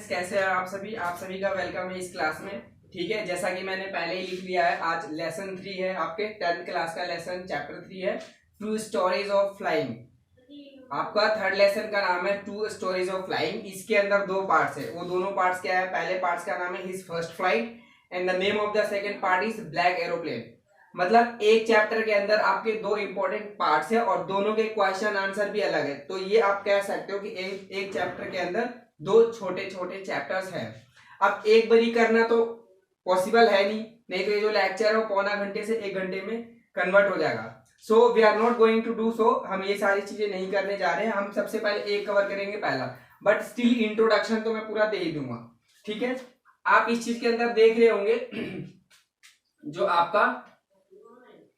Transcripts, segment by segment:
कैसे हैं आप सभी का वेलकम है इस क्लास में। ठीक है, जैसा कि मैंने पहले ही लिख लिया है, आज लेसन 3 है, आपके 10th क्लास का लेसन चैप्टर 3 है, टू स्टोरीज ऑफ फ्लाइंग। आपका थर्ड लेसन का नाम है टू स्टोरीज ऑफ फ्लाइंग। इसके अंदर दो पार्ट्स है, वो दोनों पार्ट्स क्या है? पहले पार्ट्स का नाम है his first flight and the name of the second part is black aeroplane. मतलब एक चैप्टर के अंदर आपके दो इंपॉर्टेंट पार्ट्स है और दोनों के क्वेश्चन आंसर भी अलग है। तो ये आप कह सकते हो कि एक चैप्टर के अंदर दो छोटे छोटे चैप्टर्स हैं। अब एक बारी करना तो पॉसिबल है नहीं तो ये जो लेक्चर है वो पौना घंटे से 1 घंटे में कन्वर्ट हो जाएगा। So we are not going to do so. हम ये सारी चीजें नहीं करने जा रहे हैं। हम सबसे पहले एक कवर करेंगे पहला, बट स्टिल इंट्रोडक्शन तो मैं पूरा दे ही दूंगा। ठीक है, आप इस चीज के अंदर देख रहे होंगे जो आपका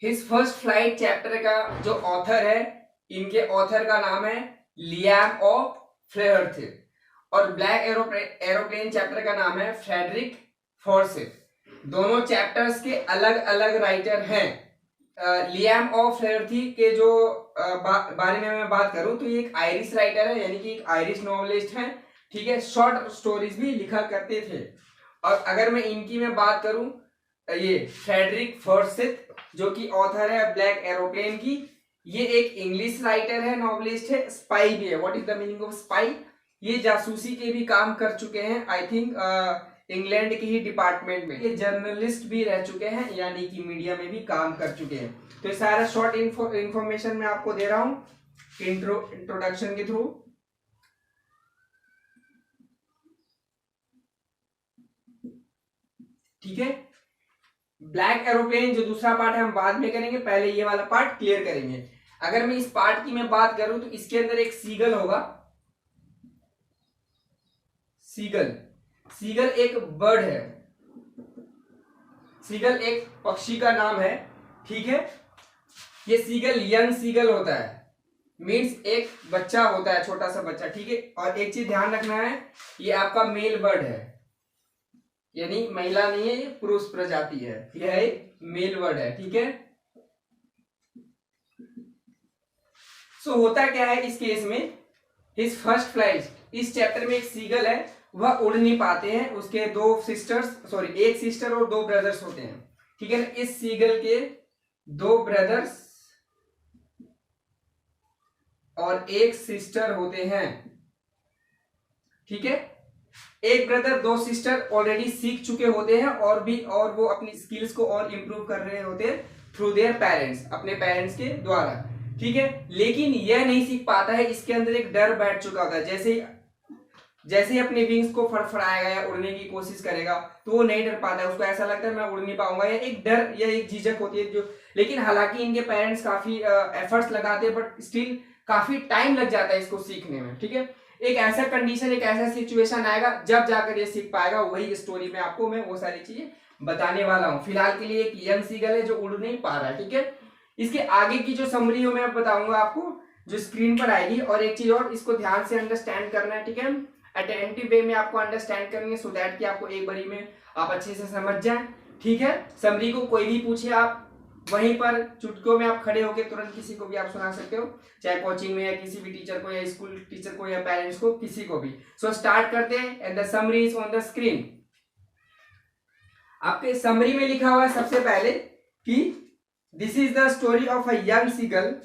हिज फर्स्ट फ्लाइट चैप्टर का जो ऑथर है, इनके ऑथर का नाम है लियाम ऑफ फ्लेहर्थ और ब्लैक एरोप्लेन चैप्टर का नाम है फ्रेडरिक फॉर्सिथ। दोनों चैप्टर्स के अलग अलग राइटर हैं। लियाम ऑफ फ्लेहर्थी के जो बारे में मैं बात करूं तो ये एक आयरिश राइटर है, यानी कि एक आयरिश नॉवेलिस्ट है। ठीक है, शॉर्ट स्टोरीज भी लिखा करते थे। और अगर मैं इनकी मैं बात करूं, ये फ्रेडरिक फॉर्सिथ जो कि ऑथर है ब्लैक एरोप्लेन की, ये एक इंग्लिश राइटर है, नॉवेलिस्ट है, स्पाई भी है। What is the meaning of spy? ये जासूसी के भी काम कर चुके हैं, आई थिंक इंग्लैंड के ही डिपार्टमेंट में। ये जर्नलिस्ट भी रह चुके हैं, यानी कि मीडिया में भी काम कर चुके हैं। तो ये सारा शॉर्ट इंफॉर्मेशन मैं आपको दे रहा हूं इंट्रोडक्शन के थ्रू। ठीक है, ब्लैक एरोप्लेन जो दूसरा पार्ट है हम बाद में करेंगे, पहले ये वाला पार्ट क्लियर करेंगे। अगर मैं इस पार्ट की मैं बात करूं तो इसके अंदर एक सीगल होगा। सीगल एक बर्ड है, सीगल एक पक्षी का नाम है। ठीक है, ये सीगल यंग सीगल होता है, मीन्स एक बच्चा होता है, छोटा सा बच्चा। ठीक है, और एक चीज ध्यान रखना है, ये आपका मेल बर्ड है, यानी महिला नहीं है, ये पुरुष प्रजाति है, यह एक मेल बर्ड है। ठीक है, सो होता क्या है इस केस में, हिज फर्स्ट फ्लाइट, इस चैप्टर में एक सीगल है, वह उड़ नहीं पाते हैं, उसके एक सिस्टर और 2 ब्रदर्स होते हैं। ठीक है ना, इस सीगल के 2 ब्रदर्स और एक सिस्टर होते हैं। ठीक है, एक ब्रदर 2 सिस्टर ऑलरेडी सीख चुके होते हैं और वो अपनी स्किल्स को और इंप्रूव कर रहे होते हैं थ्रू देयर पेरेंट्स, अपने पेरेंट्स के द्वारा। ठीक है, लेकिन यह नहीं सीख पाता है, इसके अंदर एक डर बैठ चुका होता है। जैसे ही अपने विंग्स को फड़फड़ाएगा या उड़ने की कोशिश करेगा तो वो नहीं डर पाता है, उसको ऐसा लगता है मैं उड़ नहीं पाऊंगा, या एक डर या एक झिझक होती है जो। लेकिन हालांकि इनके पेरेंट्स काफी एफर्ट्स लगाते हैं, बट स्टिल काफी टाइम लग जाता है इसको सीखने में। ठीक है, एक ऐसा कंडीशन, एक ऐसा सिचुएशन आएगा जब जाकर ये सीख पाएगा। वही स्टोरी में आपको मैं वो सारी चीजें बताने वाला हूँ। फिलहाल के लिए एक यंग सीगल है जो उड़ नहीं पा रहा है। ठीक है, इसके आगे की जो समरी हो मैं बताऊंगा आपको, जो स्क्रीन पर आएगी। और एक चीज और, इसको ध्यान से अंडरस्टैंड करना है। ठीक है, अटेंटिव वे में आपको अंडरस्टैंड करेंगे, सो दैट कि आपको एक बारी में आप अच्छे से समझ जाएं। ठीक है, समरी को कोई भी पूछे आप वहीं पर चुटकियों में आप खड़े होकर तुरंत किसी को भी आप सुना सकते हो, चाहे कोचिंग में या किसी भी टीचर को या स्कूल टीचर को या पेरेंट्स को, किसी को भी। सो स्टार्ट करते हैं, and the summary is on the screen. आपके समरी में लिखा हुआ है सबसे पहले कि this is the story of a young seagull.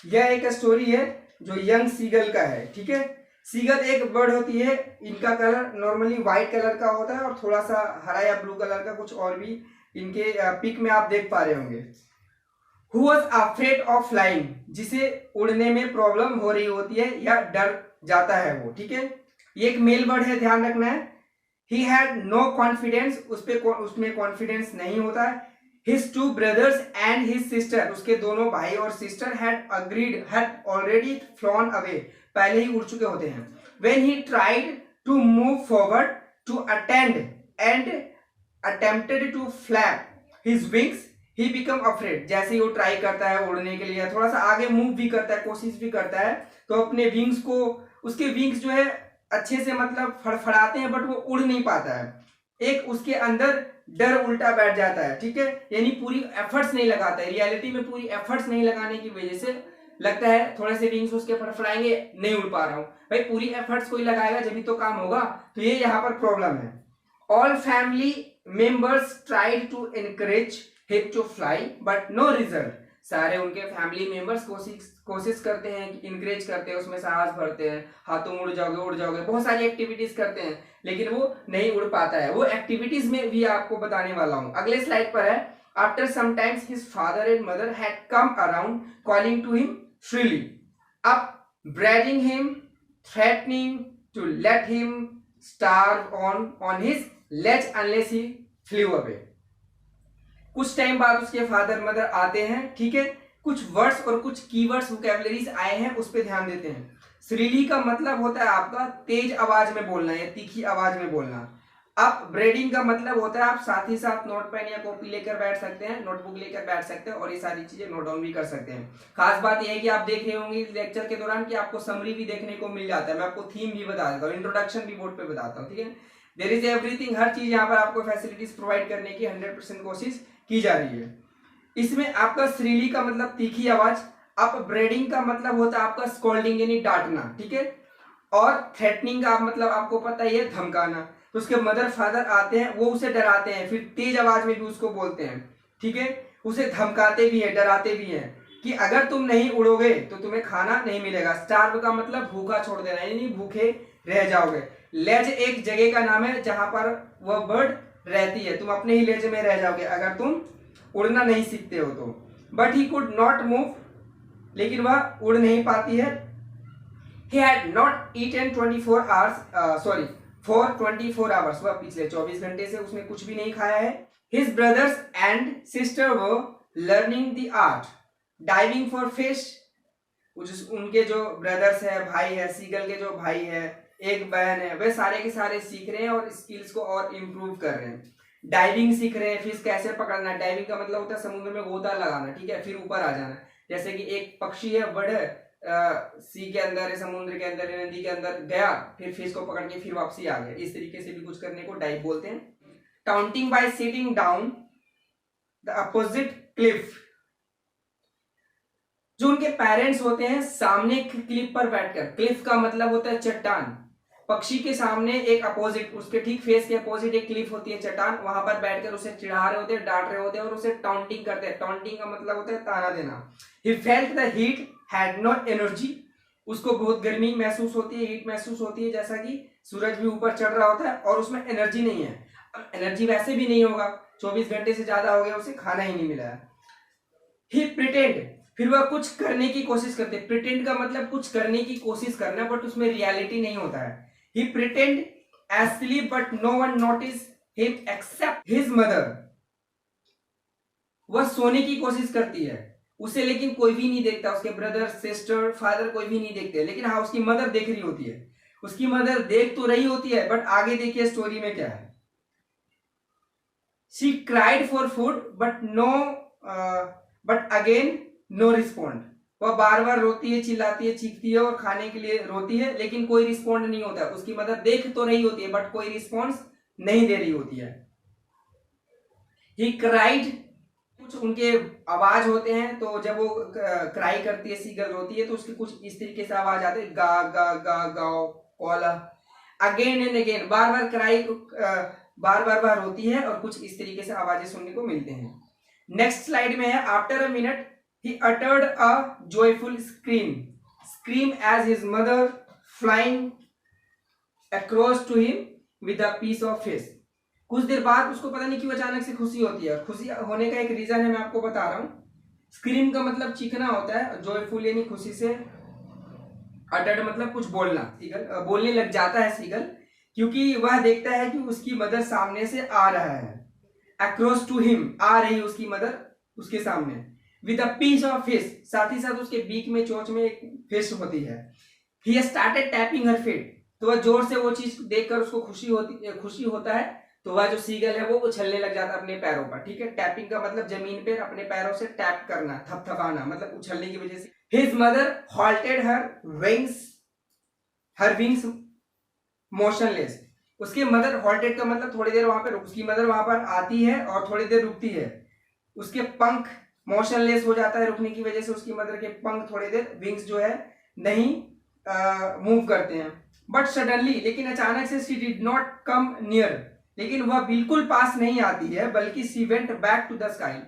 यह एक स्टोरी है जो यंग सीगल का है। ठीक है, सीगल एक बर्ड होती है, इनका कलर नॉर्मली व्हाइट कलर का होता है और थोड़ा सा हरा या ब्लू कलर का कुछ और भी इनके पिक में आप देख पा रहे होंगे। Who was afraid of flying, जिसे उड़ने में प्रॉब्लम हो रही होती है या डर जाता है वो। ठीक है, ये एक मेल बर्ड है, ध्यान रखना है। He had no confidence, उसमें कॉन्फिडेंस नहीं होता है। His 2 brothers and his sister, उसके दोनों भाई और sister had already flown away, पहले ही उड़ चुके होते हैं। When he tried to move forward to attempted to flap his wings, he become afraid, जैसे ही वो ट्राई करता है उड़ने के लिए, थोड़ा सा आगे मूव भी करता है, कोशिश भी करता है, तो अपने विंग्स को, उसके विंग्स जो है अच्छे से मतलब फड़फड़ाते हैं, बट वो उड़ नहीं पाता है। एक उसके अंदर डर उल्टा बैठ जाता है। ठीक है, यानी पूरी एफर्ट्स नहीं लगाता है, रियलिटी में पूरी एफर्ट्स नहीं लगाने की वजह से लगता है थोड़े से विंग्स उसके फड़फड़ाएंगे, नहीं उड़ पा रहा हूं। भाई पूरी एफर्ट्स कोई लगाएगा जब भी तो काम होगा, तो ये यहाँ पर प्रॉब्लम है। All family members tried to encourage him to fly but no result. सारे उनके फैमिली मेंबर्स कोशिश करते हैं, इनकरेज करते हैं, उसमें साहस भरते हैं, हाँ तुम उड़ जाओगे, बहुत सारी एक्टिविटीज करते हैं, लेकिन वो नहीं उड़ पाता है। वो एक्टिविटीज में भी आपको बताने वाला हूं। अगले स्लाइड पर है, after sometimes his father and mother had come around calling to him shrilly, upbraiding him, threatening to let him starve on his ledge unless he flew away. कुछ टाइम बाद उसके फादर मदर आते हैं, ठीक है, कुछ वर्ड्स और कुछ कीवर्ड्स वोकैबुलरीज आए हैं, उस पर ध्यान देते हैं। श्रीली का मतलब होता है आपका तेज आवाज में बोलना या तीखी आवाज में बोलना। अपब्रेडिंग का मतलब होता है आप साथ ही साथ नोट पेन या कॉपी लेकर बैठ सकते हैं, नोटबुक लेकर बैठ सकते हैं और ये सारी चीजें नोट डाउन भी कर सकते हैं। खास बात यह है कि आप देख रहे होंगे लेक्चर के दौरान कि आपको समरी भी देखने को मिल जाता है। मैं आपको थीम भी बता देता हूँ, इंट्रोडक्शन भी बोर्ड पे बताता हूँ, ठीक है। देयर इज एवरीथिंग, हर चीज यहाँ पर आपको फैसिलिटीज प्रोवाइड करने की 100% कोशिश की जा रही है। इसमें आपका श्रीली का मतलब तीखी आवाज, अपब्रेडिंग का मतलब होता है आपका स्कोल्डिंग यानी डांटना, ठीक है, और थ्रेटनिंग का मतलब आपको पता ही है धमकाना। तो उसके मदर फादर आते हैं, वो उसे डराते हैं, फिर तेज आवाज में भी उसको बोलते हैं, ठीक है, उसे धमकाते भी है, डराते भी हैं कि अगर तुम नहीं उड़ोगे तो तुम्हें खाना नहीं मिलेगा। स्टार्व का मतलब भूखा छोड़ देना, यानी भूखे रह जाओगे। लेज एक जगह का नाम है जहां पर वह बर्ड रहती है, तुम अपने ही लेज में रह जाओगे अगर तुम उड़ना नहीं सीखते हो तो। But he could not move, लेकिन वह उड़ नहीं पाती है। He had not eaten 24 hours, for 24 hours, वह पिछले 24 घंटे से उसने कुछ भी नहीं खाया है। His brothers and sister were learning the art, diving for fish, उनके जो ब्रदर्स है, भाई है, सीगल के जो भाई है, एक बहन है, वे सारे के सारे सीख रहे हैं और स्किल्स को और इम्प्रूव कर रहे हैं। डाइविंग सीख रहे हैं, फिश कैसे पकड़ना। डाइविंग का मतलब होता है समुद्र में गोता लगाना, ठीक है, फिर ऊपर आ जाना। जैसे कि एक पक्षी है, बर्ड है, सी के अंदर, समुद्र के अंदर, नदी के अंदर गया, फिर फिश को पकड़ के फिर वापसी आ गया। इस तरीके से भी कुछ करने को डाइव बोलते हैं। Taunting by sitting down the opposite cliff, जो उनके पेरेंट्स होते हैं सामने क्लिफ पर बैठकर, क्लिफ का मतलब होता है चट्टान, पक्षी के सामने एक अपोजिट, उसके ठीक फेस के अपोजिट एक क्लिफ होती है चट्टान, वहां पर बैठकर उसे चिढ़ा रहे होते हैं, डांट रहे होते हैं और उसे टाउंटिंग करते हैं। टाउंटिंग का मतलब होता है ताना देना। He felt the heat, had no energy, उसको बहुत गर्मी महसूस होती है, हीट महसूस होती है, जैसा कि सूरज भी ऊपर चढ़ रहा होता है और उसमें एनर्जी नहीं है। अब एनर्जी वैसे भी नहीं होगा, 24 घंटे से ज्यादा हो गया, उसे खाना ही नहीं मिला है। ही प्रिटेंड, फिर वह कुछ करने की कोशिश करते। प्रिटेंड का मतलब कुछ करने की कोशिश करना, बट उसमें रियलिटी नहीं होता है। ही pretend asleep but no one noticed him except his mother, वह सोने की कोशिश करती है, उसे लेकिन कोई भी नहीं देखता, उसके ब्रदर सिस्टर फादर कोई भी नहीं देखते, लेकिन हाँ उसकी मदर देख रही होती है। उसकी मदर देख तो रही होती है, बट आगे देखिए स्टोरी में क्या है। She cried for food but again no respond, वह बार बार रोती है, चिल्लाती है, चीखती है और खाने के लिए रोती है, लेकिन कोई रिस्पॉन्ड नहीं होता है। उसकी मदर देख तो रही होती है बट कोई रिस्पॉन्स नहीं दे रही होती है। ही क्राइड, कुछ उनके आवाज होते हैं, तो जब वो क्राई करती है, सीगल रोती है, तो उसके कुछ इस तरीके से आवाज आते हैं, गा गा गा गाओ कॉला। अगेन एंड अगेन, बार बार क्राई, बार बार रोती है और कुछ इस तरीके से आवाजें सुनने को मिलते हैं। नेक्स्ट स्लाइड में है, after a minute he uttered a joyful scream as his mother flying across to him with a piece of fish। कुछ देर बाद उसको पता नहीं क्यों अचानक से खुशी होती है। खुशी होने का एक रीजन है, मैं आपको बता रहा हूँ। स्क्रीम का मतलब चीखना होता है, जॉयफुल यानी खुशी से, अटर्ड मतलब कुछ बोलना। सीगल बोलने लग जाता है सीगल, क्योंकि वह देखता है कि उसकी मदर सामने से आ रहा है। अक्रॉस टू हिम, आ रही उसकी मदर उसके सामने, with a piece of fish, साथ ही साथ उसके बीक में, चोंच में एक फिश होती है। He started tapping her feet, तो वह जोर से वो चीज देखकर उसको खुशी होता है, तो वह जो सीगल है वो उछलने लग जाता है अपने पैरों पर, ठीक है। टैपिंग का मतलब जमीन पर अपने पैरों से टैप करना, थपथपाना, मतलब उछलने की वजह से। हिज मदर हॉल्टेड हर विंग्स मोशनलेस, उसके मदर, हॉल्टेड का मतलब थोड़ी देर वहां पर, उसकी मदर वहां पर आती है और थोड़ी देर रुकती है, उसके पंख मोशनलेस हो जाता है, रुकने की वजह से उसकी मदर के पंख थोड़ी देर विंग्स जो है नहीं मूव करते हैं। बट सडनली, लेकिन अचानक से she did not come near, लेकिन वह बिल्कुल पास नहीं आती है, बल्कि she went back to the sky.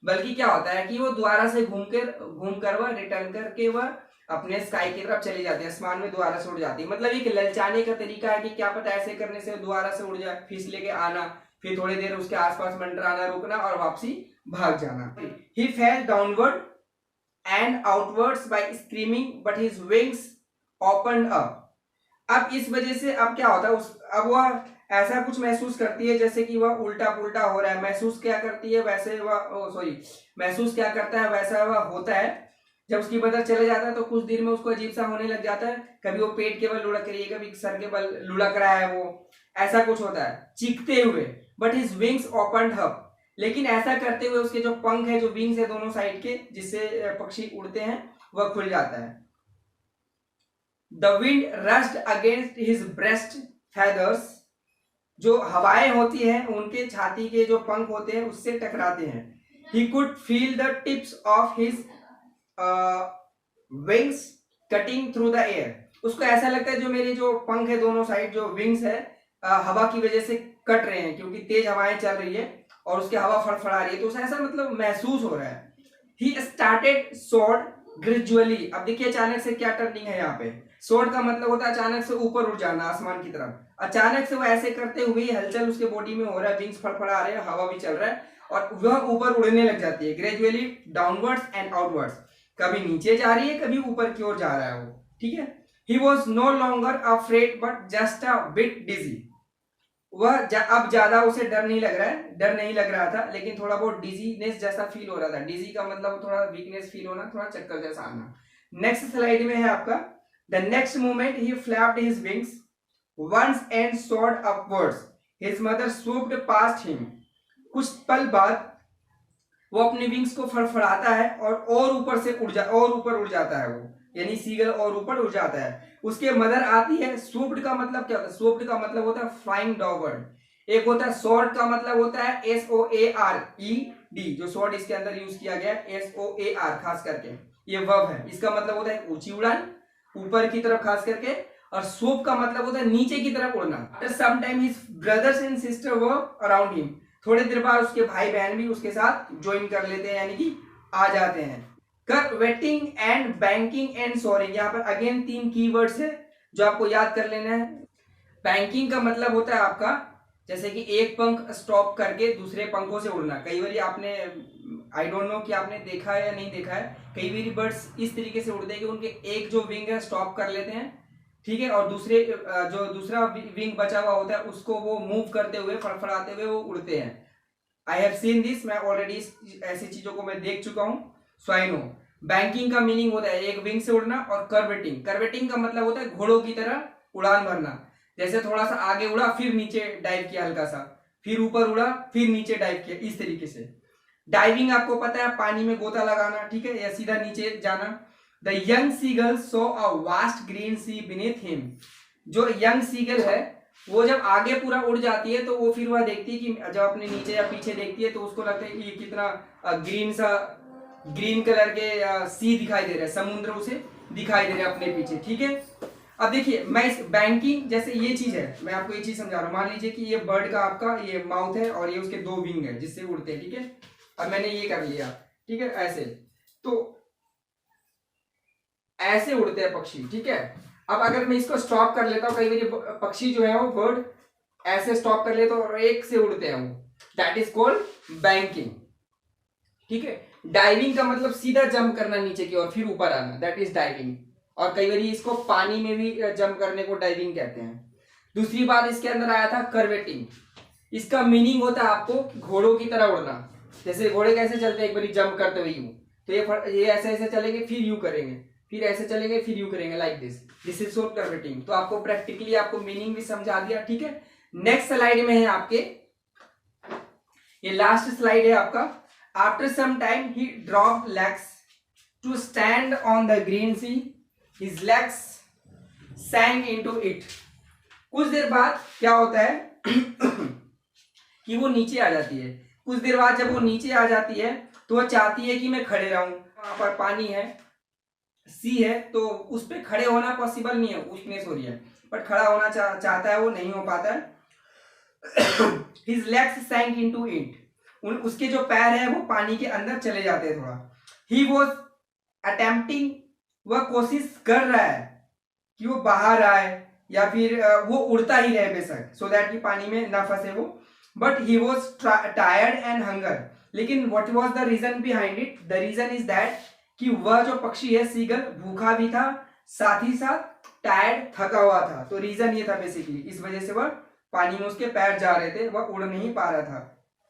बल्कि क्या होता है कि वो दोबारा से घूमकर वह रिटर्न करके वह अपने स्काई की तरफ चली जाती है, आसमान में दोबारा से उड़ जाती है। मतलब एक ललचाने का तरीका है कि क्या पता ऐसे करने से दोबारा से उड़ जाए, फिस लेके आना, फिर थोड़ी देर उसके आसपास मंडराना, रुकना और वापसी भाग जाना। He fell downward and outwards by screaming but his wings opened up. अब इस वजह से अब क्या होता है, अब वह ऐसा कुछ महसूस करती है जैसे कि वह उल्टा पुल्टा हो रहा है। महसूस क्या करती है वैसे वह महसूस क्या करता है वैसा वह होता है। जब उसकी मदर चले जाता है तो कुछ देर में उसको अजीब सा होने लग जाता है, कभी वो पेट के बल लुढ़क रही है, कभी सर के बल लुढ़क रहा है, वो ऐसा कुछ होता है चीखते हुए। But his wings opened up, लेकिन ऐसा करते हुए उसके जो पंख है, जो विंग्स है दोनों साइड के, जिससे पक्षी उड़ते हैं, वह खुल जाता है। The wind rushed against his breast feathers, जो हवाएं होती हैं उनके छाती के जो पंख होते हैं उससे टकराते हैं। He could feel the tips of his wings cutting through the air. उसको ऐसा लगता है जो मेरे जो पंख है दोनों साइड, जो विंग्स है, हवा की वजह से कट रहे हैं, क्योंकि तेज हवाएं चल रही है और उसकी हवा फड़फड़ा रही है, तो उसे ऐसा मतलब महसूस हो रहा है। He started sword gradually. अब देखिए अचानक से क्या टर्निंग है यहाँ पे। सोर्ड का मतलब होता है अचानक से ऊपर उड़ जाना आसमान की तरफ। अचानक से वो ऐसे करते हुए हलचल उसके बॉडी में हो रहा है, विंग्स फड़फड़ा रहे हैं, हवा भी चल रहा है और वह ऊपर उड़ने लग जाती है। ग्रेजुअली डाउनवर्ड्स एंड आउटवर्ड्स, कभी नीचे जा रही है, कभी ऊपर की ओर जा रहा है वो, ठीक है। He was no longer afraid but just a bit dizzy. वह अब ज्यादा उसे डर नहीं लग रहा था, लेकिन थोड़ा बहुत डिजीनेस जैसा फील हो रहा था। डिजी का मतलब थोड़ा वीकनेस फील होना, थोड़ा चक्कर जैसा आना। नेक्स्ट स्लाइड में है आपका, the next moment he flapped his wings once and soared upwards, his mother swooped past him। कुछ पल बाद वो अपने विंग्स को फड़फड़ाता है और ऊपर से ऊपर उड़ जाता है वो, यानी सीगल और ऊपर उड़ जाता है। उसके मदर आती है। swooped का मतलब क्या होता है? swooped का मतलब होता है फ्लाइंग डॉगबर्ड। एक होता है सोर्ड का मतलब होता है SOARED, जो सोर्ड इसके अंदर यूज किया गया है SOAR, खास करके ये वर्ब है। इसका मतलब होता है ऊंची उड़ान, ऊपर की तरफ खास करके। और swoop का मतलब होता है नीचे की तरफ उड़ना। Some time his brothers and sister were around him, थोड़ी देर बाद उसके भाई बहन भी उसके साथ ज्वाइन कर लेते हैं, यानी कि आ जाते हैं। कर्वेटिंग एंड बैंकिंग एंड सोअरिंग, यहाँ पर अगेन 3 कीवर्ड्स है जो आपको याद कर लेना है। बैंकिंग का मतलब होता है आपका जैसे कि एक पंख स्टॉप करके दूसरे पंखों से उड़ना। कई बार आपने, आई डोंट नो कि आपने देखा है या नहीं देखा है, कई बार बर्ड्स इस तरीके से उड़ते हैं कि उनके एक जो विंग है स्टॉप कर लेते हैं, ठीक है, और जो दूसरा विंग बचा हुआ होता है उसको वो मूव करते हुए, फड़फड़ाते हुए वो उड़ते हैं। आई हैव सीन दिस, मैं ऑलरेडी ऐसी चीजों को मैं देख चुका हूं, सो आई नो। बैंकिंग का मीनिंग होता है एक विंग से उड़ना, और कर्वेटिंग का मतलब होता है घोड़ों की तरह उड़ान भरना। जैसे थोड़ा सा आगे उड़ा, फिर नीचे डाइव किया हल्का सा, फिर ऊपर उड़ा, फिर नीचे डाइव किया, इस तरीके से। डाइविंग आपको पता है पानी में गोता लगाना, ठीक है, या सीधा नीचे जाना। The young seagull saw a vast green sea beneath him. जो यंग सीगल है वो जब आगे पूरा उड़ जाती है तो वो फिर वह देखती है कि जब अपने नीचे या पीछे देखती है तो उसको लगता है कि ये कितना ग्रीन कलर के सी दिखाई दे रहा है, समुद्र उसे दिखाई दे रहा है अपने पीछे, ठीक है। अब देखिए मैं इस बैंकिंग, जैसे ये चीज है, मैं आपको ये चीज समझा रहा हूँ। मान लीजिए कि ये बर्ड का आपका ये माउथ है और ये उसके 2 विंग है जिससे उड़ते हैं, ठीक है। अब मैंने ये कर लिया, ठीक है, ऐसे तो ऐसे उड़ते हैं पक्षी, ठीक है। अब अगर मैं इसको स्टॉप कर लेता हूँ, कई बार पक्षी जो है वो बर्ड ऐसे स्टॉप कर लेते हैं और एक से उड़ते हैं वो, दैट इज कॉल्ड बैंकिंग, ठीक है। डाइविंग का मतलब सीधा जंप करना नीचे की और फिर ऊपर आना, दैट इज डाइविंग। और कई बार इसको पानी में भी जंप करने को डाइविंग कहते हैं। दूसरी बात इसके अंदर आया था कर्वेटिंग। इसका मीनिंग होता है आपको घोड़ों की तरह उड़ना। जैसे घोड़े कैसे चलते हैं, एक बार जंप करते हुए यूं, तो ये ऐसे ऐसे चलेंगे, फिर यू करेंगे, फिर ऐसे चलेंगे, फिर यू करेंगे, लाइक दिस इज कॉल्ड कर्वेटिंग। तो आपको प्रैक्टिकली आपको मीनिंग भी समझा दिया, ठीक है। नेक्स्ट स्लाइड में है आपके, ये लास्ट स्लाइड है आपका। After some time he drop legs to stand on the green sea, his legs sank into it. कुछ देर बाद क्या होता है कि वो नीचे आ जाती है। कुछ देर बाद जब वो नीचे आ जाती है तो वो चाहती है कि मैं खड़े रहूं, वहां पर पानी है, सी है, तो उस पर खड़े होना पॉसिबल नहीं है, वीकनेस हो रही है, बट खड़ा होना चाहता है, वो नहीं हो पाता है। His legs sank into it. उसके जो पैर है वो पानी के अंदर चले जाते हैं थोड़ा। He was attempting, वह कोशिश कर रहा है कि वो बाहर आए या फिर वो उड़ता ही रहे बेशक, सो दैट कि पानी में ना फंसे वो। But he was tired and hunger, लेकिन what was the reason behind it? The reason is that कि वह जो पक्षी है सीगल भूखा भी था, साथ ही साथ टायर्ड थका हुआ था। तो रीजन ये था बेसिकली, इस वजह से वह पानी में उसके पैर जा रहे थे, वह उड़ नहीं पा रहा था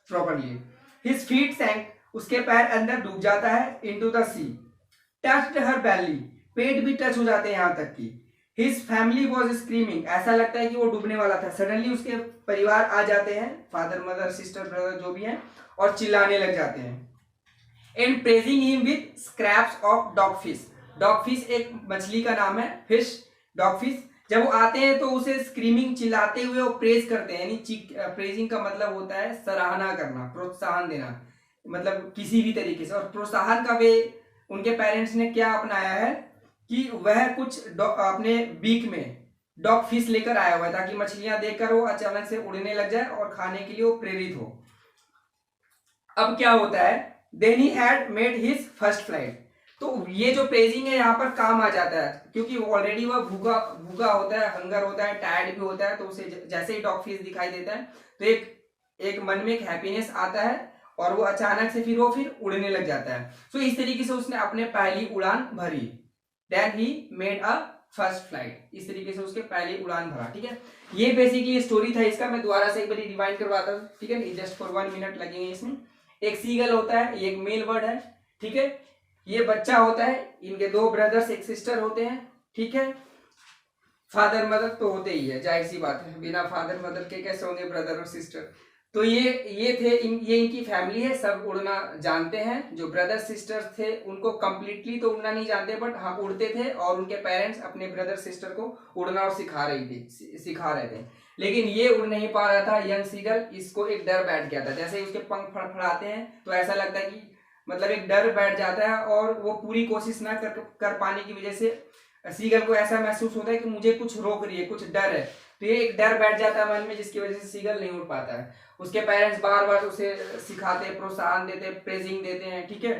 प्रॉपरली। हिज फीट सैंक, उसके पैर अंदर डूब जाता है, into the sea. Touched her belly, पेट भी टच हो जाते हैं यहाँ तक कि। हिज फैमिली वॉज स्क्रीमिंग, ऐसा लगता है कि वो डूबने वाला था। सडनली उसके परिवार आ जाते हैं, फादर मदर सिस्टर ब्रदर जो भी हैं, और चिल्लाने लग जाते हैं। And praising him with scraps of dogfish. Dogfish एक मछली का नाम है, फिश डॉगफिश। जब वो आते हैं तो उसे स्क्रीमिंग चिल्लाते हुए वो प्रेज करते हैं, यानी प्रेजिंग का मतलब होता है सराहना करना, प्रोत्साहन देना, मतलब किसी भी तरीके से। और प्रोत्साहन का वे उनके पेरेंट्स ने क्या अपनाया है कि वह कुछ अपने बीक में डॉग फिश लेकर आया हुआ है, ताकि मछलियां देखकर वो अचानक से उड़ने लग जाए और खाने के लिए वो प्रेरित हो। अब क्या होता है, then he had made his first flight. तो ये जो प्रेजिंग है यहाँ पर काम आ जाता है, क्योंकि ऑलरेडी वह भूखा होता है, हंगर होता है, टायर्ड भी होता है। तो उसे जैसे ही डॉग फिश दिखाई देता है तो एक मन में एक हैप्पीनेस आता है, और वो अचानक से फिर उड़ने लग जाता है। तो इस तरीके से उसने अपने पहली उड़ान भरी। Then he made a first flight, इस तरीके से उसके पहली उड़ान भरा। ठीक है, ये बेसिकली स्टोरी था इसका। मैं दोबारा से एक बार रिवाइंड करवाता हूँ, ठीक है, जस्ट फॉर 1 मिनट लगेंगे इसमें। एक सीगल होता है, एक मेल बर्ड है, ठीक है, ये बच्चा होता है, इनके 2 ब्रदर्स एक सिस्टर होते हैं, ठीक है। फादर मदर तो होते ही है, जाहिर सी बात है, बिना फादर मदर के कैसे होंगे ब्रदर और सिस्टर। तो ये थे ये इनकी फैमिली है, सब उड़ना जानते हैं। जो ब्रदर सिस्टर्स थे उनको कंप्लीटली तो उड़ना नहीं जानते, बट हाँ उड़ते थे, और उनके पेरेंट्स अपने ब्रदर सिस्टर को उड़ना और सिखा रहे थे। लेकिन ये उड़ नहीं पा रहा था यंग सीगल, इसको एक डर बैठ गया था। जैसे ही उसके पंख फड़फड़ाते हैं तो ऐसा लगता है कि मतलब एक डर बैठ जाता है, और वो पूरी कोशिश ना कर पाने की वजह से सीगल को ऐसा महसूस होता है कि मुझे कुछ रोक रही है, कुछ डर है। तो ये एक डर बैठ जाता है मन में, जिसकी वजह से सीगल नहीं उड़ पाता है। उसके पेरेंट्स बार बार उसे सिखाते, प्रोत्साहन देते, प्रेजिंग देते हैं, ठीक है।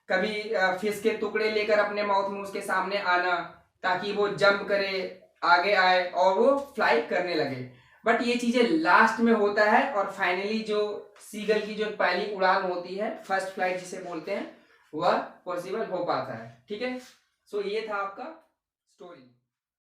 कभी फिश के टुकड़े लेकर अपने माउथ में उसके सामने आना, ताकि वो जंप करे, आगे आए और वो फ्लाई करने लगे। बट ये चीजें लास्ट में होता है, और फाइनली जो सीगल की जो पहली उड़ान होती है, फर्स्ट फ्लाइट जिसे बोलते हैं, वह पॉसिबल हो पाता है। ठीक है, सो ये था आपका स्टोरी।